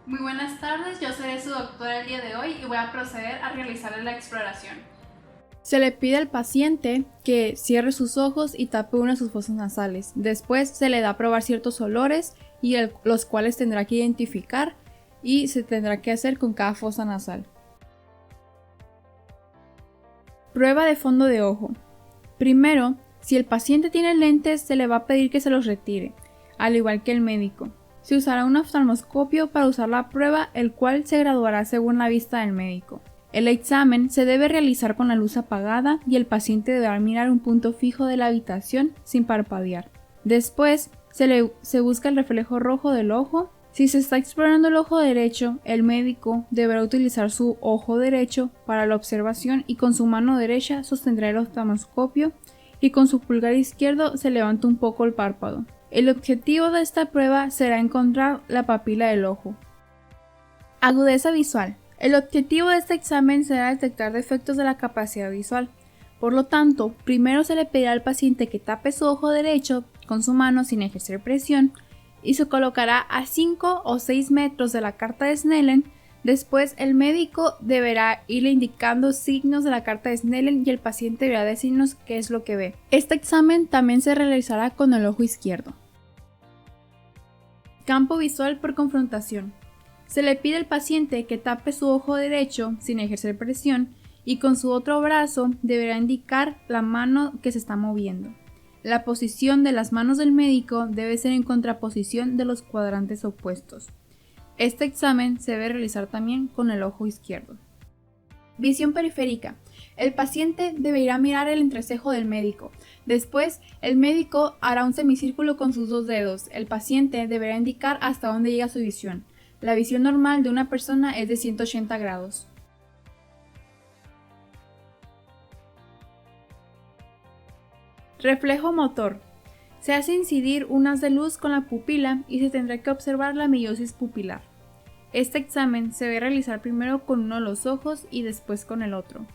Muy buenas tardes, yo seré su doctora el día de hoy y voy a proceder a realizarle la exploración. Se le pide al paciente que cierre sus ojos y tape una de sus fosas nasales. Después se le da a probar ciertos olores los cuales tendrá que identificar y se tendrá que hacer con cada fosa nasal. Prueba de fondo de ojo. Primero, si el paciente tiene lentes, se le va a pedir que se los retire, al igual que el médico. Se usará un oftalmoscopio para usar la prueba, el cual se graduará según la vista del médico. El examen se debe realizar con la luz apagada y el paciente deberá mirar un punto fijo de la habitación sin parpadear. Después, se busca el reflejo rojo del ojo. Si se está explorando el ojo derecho, el médico deberá utilizar su ojo derecho para la observación y con su mano derecha sostendrá el oftalmoscopio y con su pulgar izquierdo se levanta un poco el párpado. El objetivo de esta prueba será encontrar la papila del ojo. Agudeza visual. El objetivo de este examen será detectar defectos de la capacidad visual. Por lo tanto, primero se le pedirá al paciente que tape su ojo derecho con su mano sin ejercer presión y se colocará a 5 o 6 metros de la carta de Snellen. Después el médico deberá irle indicando signos de la carta de Snellen y el paciente deberá decirnos qué es lo que ve. Este examen también se realizará con el ojo izquierdo. Campo visual por confrontación. Se le pide al paciente que tape su ojo derecho sin ejercer presión y con su otro brazo deberá indicar la mano que se está moviendo. La posición de las manos del médico debe ser en contraposición de los cuadrantes opuestos. Este examen se debe realizar también con el ojo izquierdo. Visión periférica. El paciente deberá mirar el entrecejo del médico. Después, el médico hará un semicírculo con sus dos dedos. El paciente deberá indicar hasta dónde llega su visión. La visión normal de una persona es de 180 grados. Reflejo motor. Se hace incidir un haz de luz con la pupila y se tendrá que observar la meiosis pupilar. Este examen se debe realizar primero con uno de los ojos y después con el otro.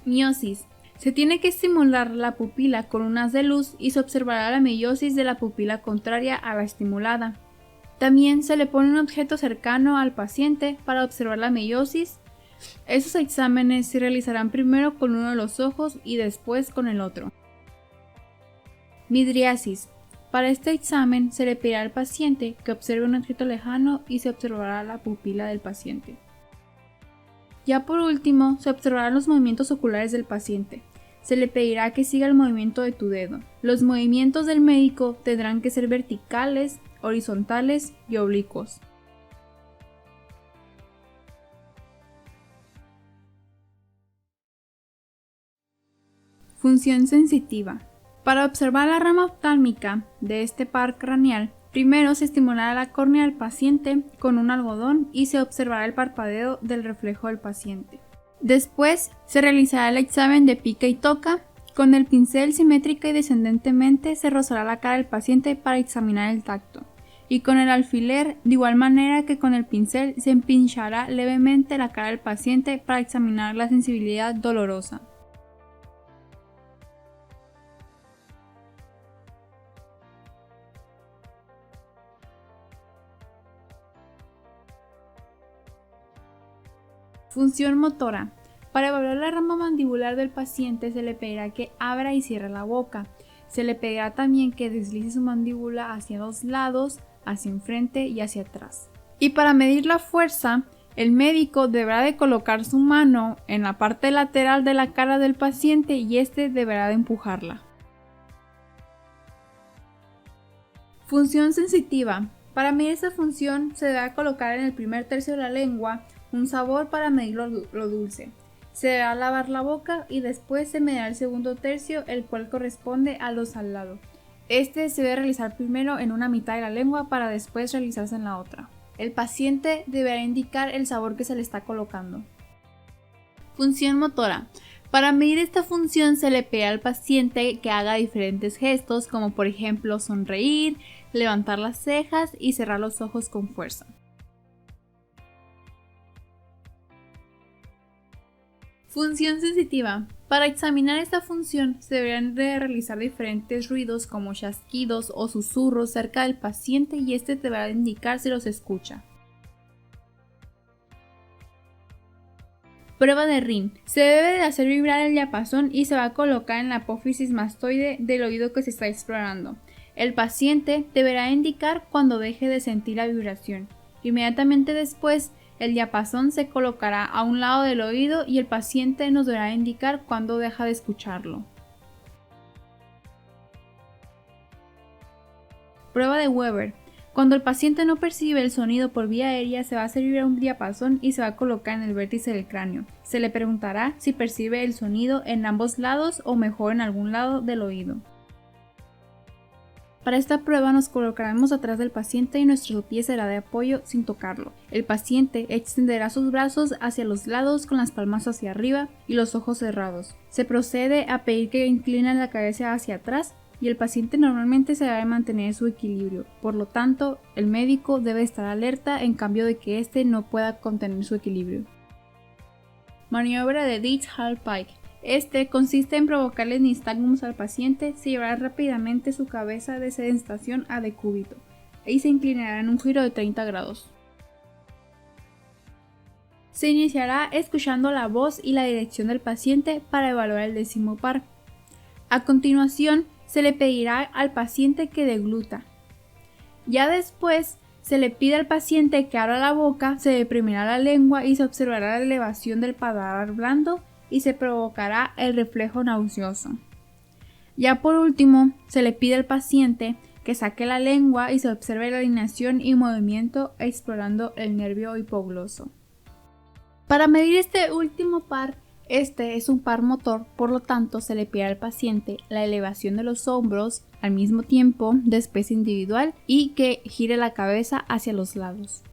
Miosis. Se tiene que estimular la pupila con un haz de luz y se observará la meiosis de la pupila contraria a la estimulada. También se le pone un objeto cercano al paciente para observar la meiosis. Esos exámenes se realizarán primero con uno de los ojos y después con el otro. Midriasis. Para este examen se le pedirá al paciente que observe un objeto lejano y se observará la pupila del paciente. Ya por último, se observarán los movimientos oculares del paciente. Se le pedirá que siga el movimiento de tu dedo. Los movimientos del médico tendrán que ser verticales, horizontales y oblicuos. Función sensitiva. Para observar la rama oftálmica de este par craneal, primero se estimulará la córnea del paciente con un algodón y se observará el parpadeo del reflejo del paciente. Después se realizará el examen de pica y toca. Con el pincel simétrica y descendentemente se rozará la cara del paciente para examinar el tacto. Y con el alfiler, de igual manera que con el pincel, se empinchará levemente la cara del paciente para examinar la sensibilidad dolorosa. Función motora. Para evaluar la rama mandibular del paciente se le pedirá que abra y cierre la boca. Se le pedirá también que deslice su mandíbula hacia los lados, hacia enfrente y hacia atrás. Y para medir la fuerza, el médico deberá de colocar su mano en la parte lateral de la cara del paciente y este deberá de empujarla. Función sensitiva. Para medir esta función se deberá colocar en el primer tercio de la lengua un sabor para medir lo dulce. Se deberá lavar la boca y después se medirá el segundo tercio, el cual corresponde a lo salado. Este se debe realizar primero en una mitad de la lengua para después realizarse en la otra. El paciente deberá indicar el sabor que se le está colocando. Función motora. Para medir esta función se le pide al paciente que haga diferentes gestos, como por ejemplo sonreír, levantar las cejas y cerrar los ojos con fuerza. Función sensitiva. Para examinar esta función se deberán de realizar diferentes ruidos como chasquidos o susurros cerca del paciente y este te va a indicar si los escucha. Prueba de Ring. Se debe de hacer vibrar el diapasón y se va a colocar en la apófisis mastoide del oído que se está explorando. El paciente deberá indicar cuando deje de sentir la vibración. Inmediatamente después, el diapasón se colocará a un lado del oído y el paciente nos deberá indicar cuando deja de escucharlo. Prueba de Weber. Cuando el paciente no percibe el sonido por vía aérea, se va a hacer vibrar un diapasón y se va a colocar en el vértice del cráneo. Se le preguntará si percibe el sonido en ambos lados o mejor en algún lado del oído. Para esta prueba nos colocaremos atrás del paciente y nuestro pie será de apoyo sin tocarlo. El paciente extenderá sus brazos hacia los lados con las palmas hacia arriba y los ojos cerrados. Se procede a pedir que incline la cabeza hacia atrás y el paciente normalmente se debe mantener su equilibrio. Por lo tanto, el médico debe estar alerta en cambio de que éste no pueda contener su equilibrio. Maniobra de Ditch-Hall-Pike. Este consiste en provocarle nistagmus al paciente, se llevará rápidamente su cabeza de sedestación a decúbito y se inclinará en un giro de 30 grados. Se iniciará escuchando la voz y la dirección del paciente para evaluar el décimo par. A continuación, se le pedirá al paciente que degluta. Ya después, se le pide al paciente que abra la boca, se deprimirá la lengua y se observará la elevación del paladar blando y se provocará el reflejo nauseoso. Ya por último, se le pide al paciente que saque la lengua y se observe la alineación y movimiento explorando el nervio hipogloso. Para medir este último par, este es un par motor, por lo tanto se le pide al paciente la elevación de los hombros al mismo tiempo de especie individual y que gire la cabeza hacia los lados.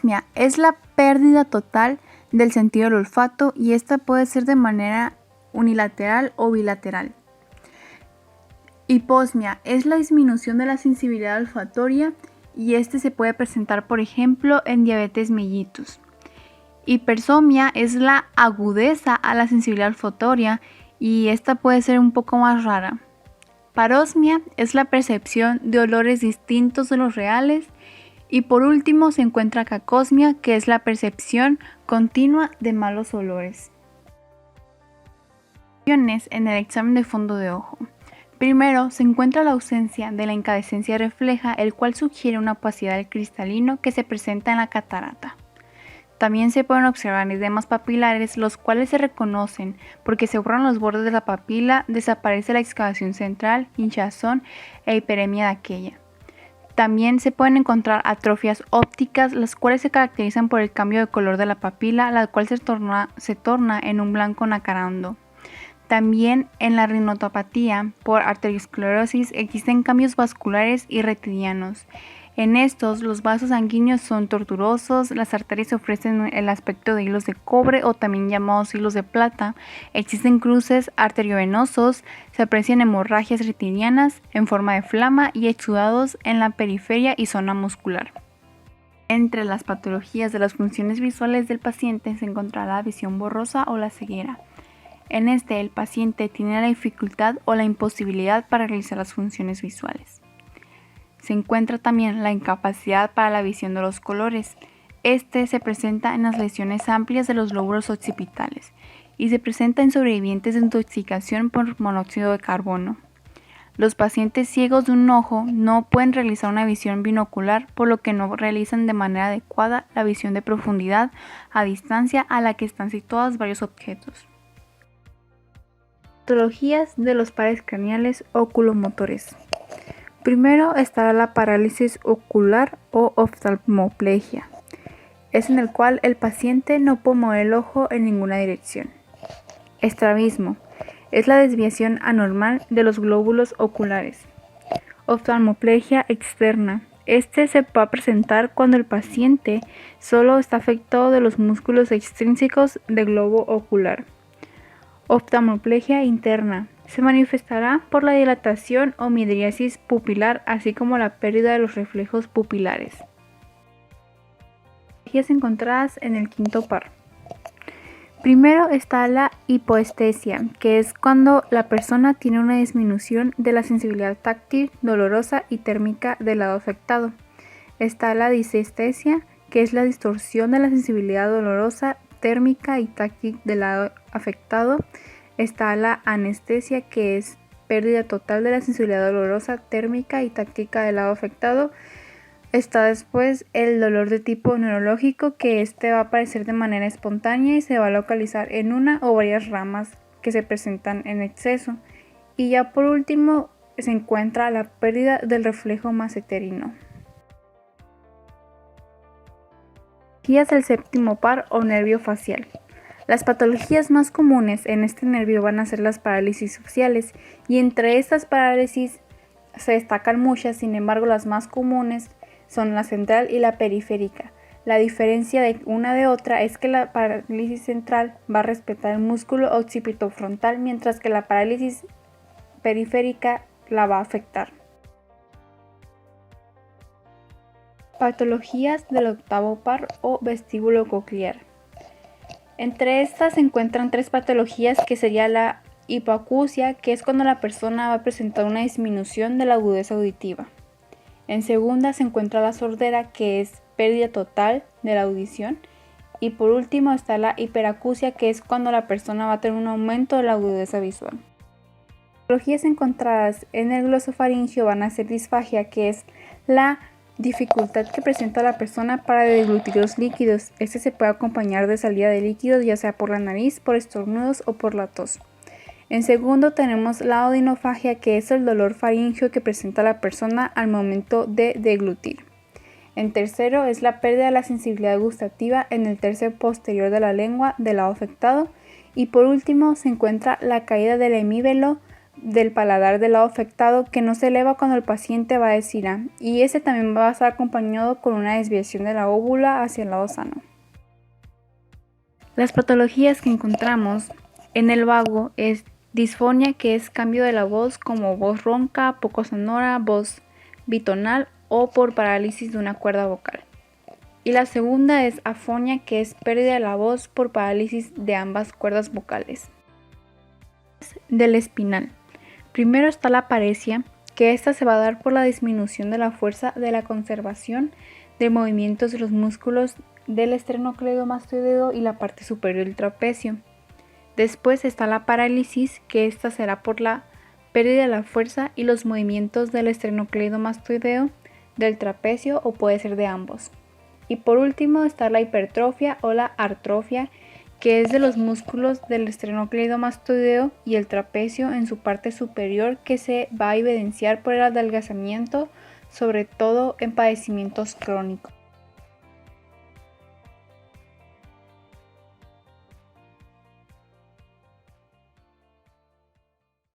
Anosmia es la pérdida total del sentido del olfato y esta puede ser de manera unilateral o bilateral. Hiposmia es la disminución de la sensibilidad olfatoria y este se puede presentar, por ejemplo, en diabetes mellitus. Hipersomia es la agudeza a la sensibilidad olfatoria y esta puede ser un poco más rara. Parosmia es la percepción de olores distintos de los reales. Y por último se encuentra cacosmia, que es la percepción continua de malos olores. En el examen de fondo de ojo. Primero se encuentra la ausencia de la incandescencia refleja, el cual sugiere una opacidad del cristalino que se presenta en la catarata. También se pueden observar edemas papilares, los cuales se reconocen porque se borran los bordes de la papila, desaparece la excavación central, hinchazón e hiperemia de aquella. También se pueden encontrar atrofias ópticas, las cuales se caracterizan por el cambio de color de la papila, la cual se torna en un blanco nacarando. También en la rinotopatía por arteriosclerosis existen cambios vasculares y retinianos. En estos, los vasos sanguíneos son tortuosos, las arterias ofrecen el aspecto de hilos de cobre o también llamados hilos de plata, existen cruces arteriovenosos, se aprecian hemorragias retinianas en forma de flama y exudados en la periferia y zona muscular. Entre las patologías de las funciones visuales del paciente se encontrará la visión borrosa o la ceguera. En este, el paciente tiene la dificultad o la imposibilidad para realizar las funciones visuales. Se encuentra también la incapacidad para la visión de los colores. Este se presenta en las lesiones amplias de los lóbulos occipitales y se presenta en sobrevivientes de intoxicación por monóxido de carbono. Los pacientes ciegos de un ojo no pueden realizar una visión binocular, por lo que no realizan de manera adecuada la visión de profundidad a distancia a la que están situados varios objetos. Patologías de los pares craneales oculomotores. Primero estará la parálisis ocular o oftalmoplegia. Es en el cual el paciente no puede mover el ojo en ninguna dirección. Estrabismo es la desviación anormal de los glóbulos oculares. Oftalmoplegia externa. Este se va a presentar cuando el paciente solo está afectado de los músculos extrínsecos del globo ocular. Oftalmoplegia interna. Se manifestará por la dilatación o midriasis pupilar, así como la pérdida de los reflejos pupilares. patologías encontradas en el quinto par. Primero está la hipoestesia, que es cuando la persona tiene una disminución de la sensibilidad táctil, dolorosa y térmica del lado afectado. Está la disestesia, que es la distorsión de la sensibilidad dolorosa, térmica y táctil del lado afectado. Está la anestesia, que es pérdida total de la sensibilidad dolorosa, térmica y táctica del lado afectado. Está después el dolor de tipo neurológico, que va a aparecer de manera espontánea y se va a localizar en una o varias ramas que se presentan en exceso. Y ya por último se encuentra la pérdida del reflejo masseterino. Patologías del séptimo par o nervio facial. Las patologías más comunes en este nervio van a ser las parálisis faciales, y entre estas parálisis se destacan muchas, sin embargo las más comunes son la central y la periférica. La diferencia de una de otra es que la parálisis central va a respetar el músculo occipitofrontal, mientras que la parálisis periférica la va a afectar. Patologías del octavo par o vestíbulo coclear. Entre estas se encuentran tres patologías, que sería la hipoacusia, que es cuando la persona va a presentar una disminución de la agudeza auditiva. En segunda se encuentra la sordera, que es pérdida total de la audición. Y por último está la hiperacusia, que es cuando la persona va a tener un aumento de la agudeza visual. Las patologías encontradas en el glosofaringio van a ser disfagia, que es la dificultad que presenta la persona para deglutir los líquidos. Este se puede acompañar de salida de líquidos, ya sea por la nariz, por estornudos o por la tos. En segundo tenemos la odinofagia, que es el dolor faríngeo que presenta la persona al momento de deglutir. En tercero es la pérdida de la sensibilidad gustativa en el tercio posterior de la lengua del lado afectado. Y por último se encuentra la caída del hemívelo del paladar del lado afectado, que no se eleva cuando el paciente va a decir A, y ese también va a estar acompañado con una desviación de la óvula hacia el lado sano. Las patologías que encontramos en el vago es disfonia, que es cambio de la voz, como voz ronca, poco sonora, voz bitonal o por parálisis de una cuerda vocal. Y la segunda es afonia, que es pérdida de la voz por parálisis de ambas cuerdas vocales. Del espinal. Primero está la paresia, que esta se va a dar por la disminución de la fuerza de la conservación de movimientos de los músculos del esternocleidomastoideo y la parte superior del trapecio. Después está la parálisis, que esta será por la pérdida de la fuerza y los movimientos del esternocleidomastoideo, del trapecio o puede ser de ambos. Y por último está la hipertrofia o la artrofia, que es de los músculos del esternocleidomastoideo y el trapecio en su parte superior, que se va a evidenciar por el adelgazamiento, sobre todo en padecimientos crónicos.